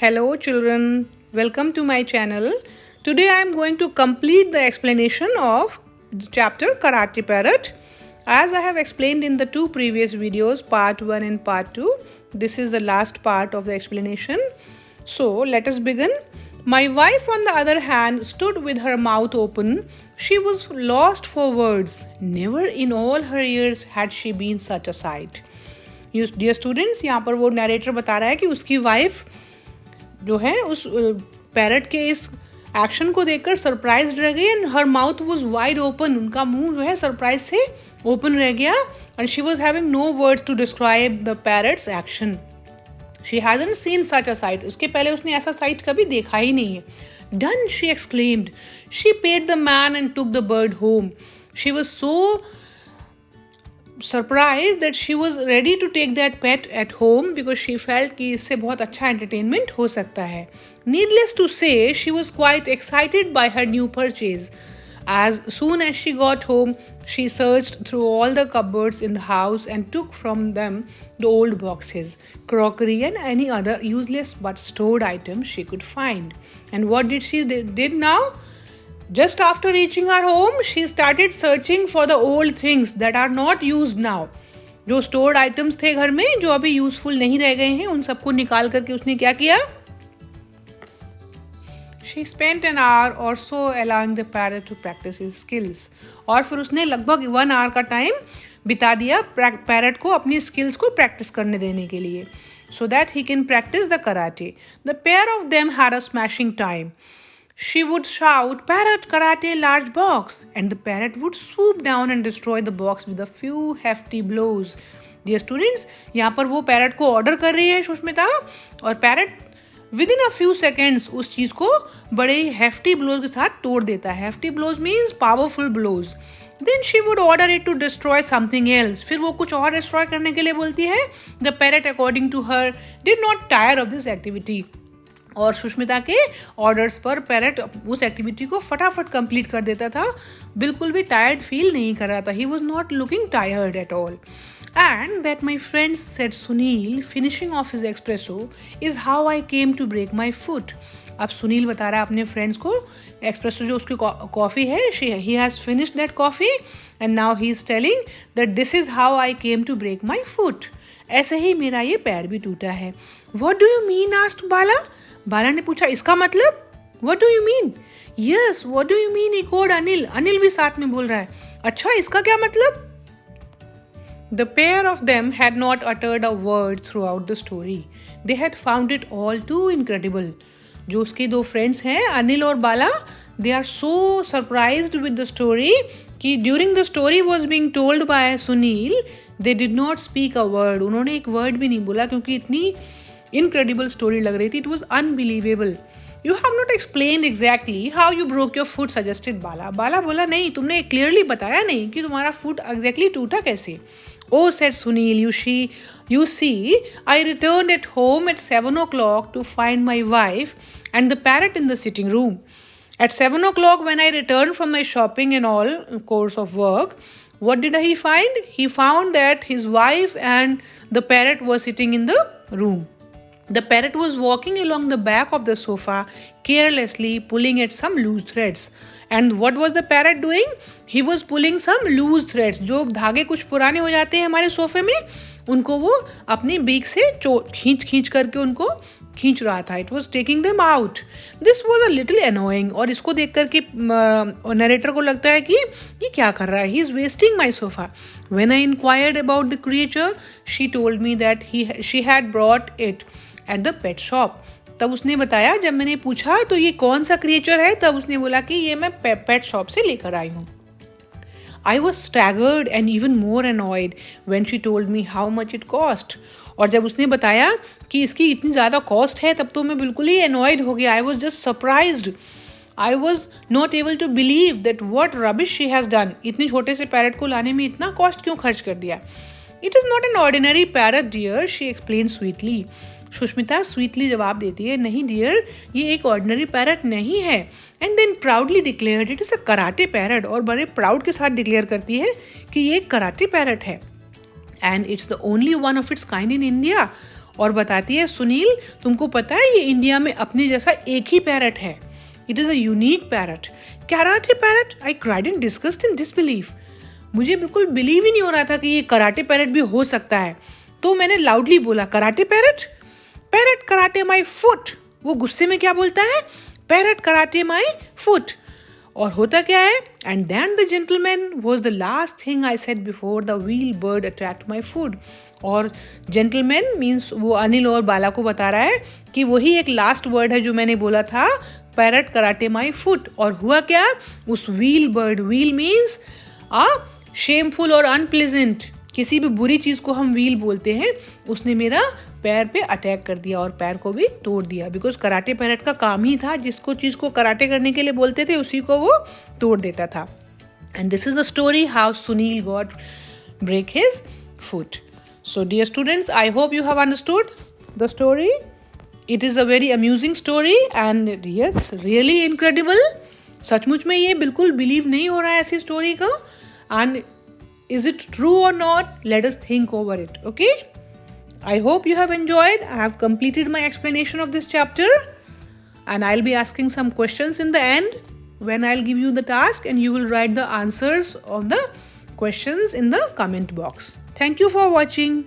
Hello, children. Welcome to my channel. Today I am going to complete the explanation of the chapter Karate Parrot. As I have explained in the two previous videos, part 1 and part 2, this is the last part of the explanation. So, let us begin. My wife, on the other hand, stood with her mouth open. She was lost for words. Never in all her years had she been such a sight. Dear students, यहाँ पर वो narrator बता रहा है कि उसकी wife जो है उस पैरट के इस एक्शन को देखकर सरप्राइज रह गई and her mouth was wide open. उनका मुंह जो है सरप्राइज से ओपन रह गया and she was having no words to describe the parrot's action. She hasn't seen such a sight. उसके पहले उसने ऐसा साइट कभी देखा ही नहीं है. Done, she exclaimed. She paid the man and took the bird home. She was so surprised that she was ready to take that pet at home because she felt कि इससे बहुत अच्छा entertainment हो सकता है. Needless to say, she was quite excited by her new purchase. As soon as she got home, she searched through all the cupboards in the house and took from them the old boxes, crockery and any other useless but stored items she could find. And what did she did now? Just after reaching her home, she started searching for the old things that are not used now. जो stored items थे घर में जो अभी useful नहीं रह गए हैं उन सबको निकाल करके उसने क्या किया? She spent an hour or so allowing the parrot to practice his skills. और फिर उसने लगभग 1 hour का टाइम बिता दिया पैरट को अपनी स्किल्स को प्रैक्टिस करने देने के लिए, so that he can practice the karate. The pair of them had a smashing time. She would shout, "Parrot, karate, large box," and the parrot would swoop down and destroy the box with a few hefty blows. Dear students, यहाँ पर वो parrot को order कर रही है सुष्मिता और parrot with in a few seconds उस चीज़ को बड़े hefty blows के साथ तोड़ देता है. Hefty blows means powerful blows. Then she would order it to destroy something else. फिर वो कुछ और destroy करने के लिए बोलती है. The parrot, according to her, did not tire of this activity. और सुष्मिता के ऑर्डर्स पर पैरट उस एक्टिविटी को फटाफट कंप्लीट कर देता था. बिल्कुल भी टायर्ड फील नहीं कर रहा था. He was not looking tired at all. And that my friends said Sunil finishing off his espresso is how I came to break my foot. अब सुनील बता रहा है अपने फ्रेंड्स को एक्सप्रेसो जो उसकी कॉफ़ी है he has finished that coffee and now he is telling that this is how I came to break my foot. ऐसे ही मेरा ये पैर भी टूटा है. What do you mean asked Bala. Bala ने पूछा इसका मतलब. What do you mean? Yes, what do you mean? Echoed Anil. Anil भी साथ में बोल रहा है. अच्छा इसका क्या मतलब? The pair of them had not uttered a word throughout the story. They had found it all too incredible. जो उसके दो फ्रेंड्स हैं अनिल और बाला, they are so surprised with the story कि during the story was being told by Sunil, they did not speak a word. उन्होंने एक word भी नहीं बोला क्योंकि इतनी इनक्रेडिबल स्टोरी लग रही थी. It was unbelievable. You have not explain exactly how you broke your foot suggested Bala. Bala बोला नहीं तुमने क्लियरली बताया नहीं कि तुम्हारा फुट एग्जैक्टली टूटा कैसे. Oh said Sunil you see I return at home at 7 o'clock to find my wife and the parrot in the sitting room. At 7 o'clock when I returned from my shopping and all course of work, what did he find? He found that his wife and the parrot were sitting in the room. The parrot was walking along the back of the sofa, carelessly pulling at some loose threads. And what was the parrot doing? He was pulling some loose threads. जो धागे कुछ पुराने हो जाते हैं हमारे सोफे में, उनको वो अपनी बीक से खींच करके उनको खींच रहा था. It was taking them out. This was a little annoying. और इसको देख करके नरेटर को लगता है कि ये क्या कर रहा है. He is wasting my sofa. When I inquired about the creature, she told me that she had brought it at the pet shop. तब उसने बताया जब मैंने पूछा तो ये कौन सा क्रिएचर है, तब उसने बोला कि ये मैं पेट शॉप से लेकर आई हूँ. I was staggered and even more annoyed when she told me how much it cost. और जब उसने बताया कि इसकी इतनी ज़्यादा कॉस्ट है तब तो मैं बिल्कुल ही annoyed हो गया. I was just surprised. I was not able to believe that what rubbish she has done. इतने छोटे से पैरट को लाने में इतना कॉस्ट क्यों खर्च कर दिया. It is not an ordinary parrot, dear, she explained sweetly. Sushmita sweetly जवाब देती है नहीं डियर ये एक ऑर्डिनरी पैरट नहीं है. And then proudly declared it is a karate parrot. और बड़े प्राउड के साथ डिक्लेयर करती है कि ये एक कराटे पैरट है. And it's the only one of its kind in India. और बताती है सुनील तुमको पता है ये इंडिया में अपने जैसा एक ही पैरट है. It is a unique parrot. Karate parrot. I cried in disgust in disbelief. मुझे बिल्कुल बिलीव ही नहीं हो रहा था कि ये कराटे पैरट भी हो सकता है. तो मैंने लाउडली बोला karate parrot. Parrot karate my foot. वो गुस्से में क्या बोलता है? Parrot karate my foot. और होता क्या है? And then the gentleman was the last thing I said before the wild bird attacked my food. और जेंटलमैन मीन्स वो अनिल और बाला को बता रहा है कि वही एक लास्ट वर्ड है जो मैंने बोला था, पैरट कराटे माई फुट. और हुआ क्या? उस wheel bird, wheel means shameful और अनप्लेजेंट, किसी भी बुरी चीज़ को हम व्हील बोलते हैं, उसने मेरा पैर पे अटैक कर दिया और पैर को भी तोड़ दिया. बिकॉज कराटे पैरट का काम ही था जिसको चीज़ को कराटे करने के लिए बोलते थे उसी को वो तोड़ देता था. And this is the story how Sunil got break his foot. So dear students, I hope you have understood the story. It is a very amusing story and yes really incredible. सचमुच में ये बिल्कुल बिलीव नहीं हो रहा है ऐसी story का. And is it true or not? Let us think over it. Okay, I hope you have enjoyed. I have completed my explanation of this chapter and I'll be asking some questions in the end when I'll give you the task and you will write the answers of the questions in the comment box. Thank you for watching.